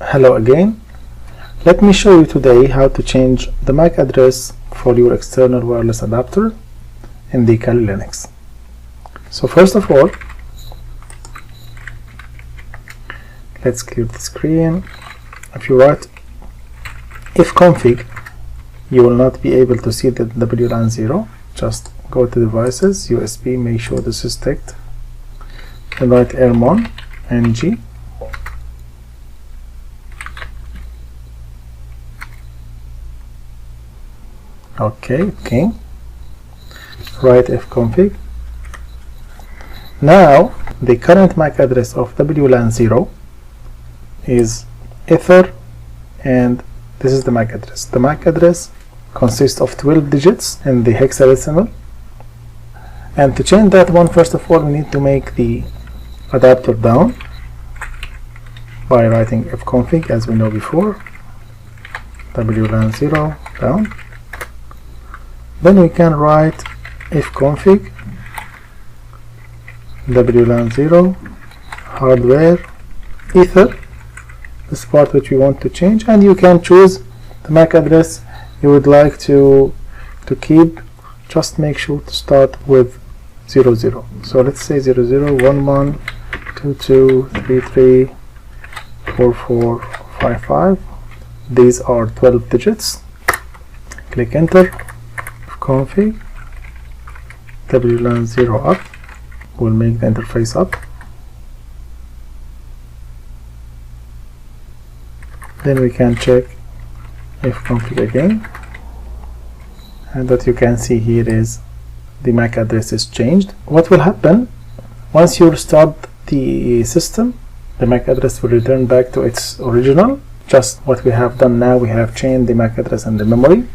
Hello again. Let me show you today how to change the MAC address for your external wireless adapter in the Kali Linux. So first of all, let's clear the screen. If you write ifconfig, you will not be able to see the WLAN 0. Just go to devices, USB, make sure this is ticked, and write ermon ng. Okay. Write ifconfig. Now the current MAC address of WLAN 0 is ether, and this is the MAC address. The MAC address consists of 12 digits in the hexadecimal, and to change that one, first of all we need to make the adapter down by writing ifconfig as we know before, WLAN 0 down. Then we can write ifconfig WLAN 0 hardware ether, this part which we want to change, and you can choose the MAC address you would like to keep. Just make sure to start with 00. So let's say 001122334455. These are 12 digits. Click enter. Config WLAN 0 up, will make the interface up. Then we can check ifconfig again, and what you can see here is the MAC address is changed. What will happen once you restart the system? The MAC address will return back to its original. Just what we have done now, we have changed the MAC address and the memory.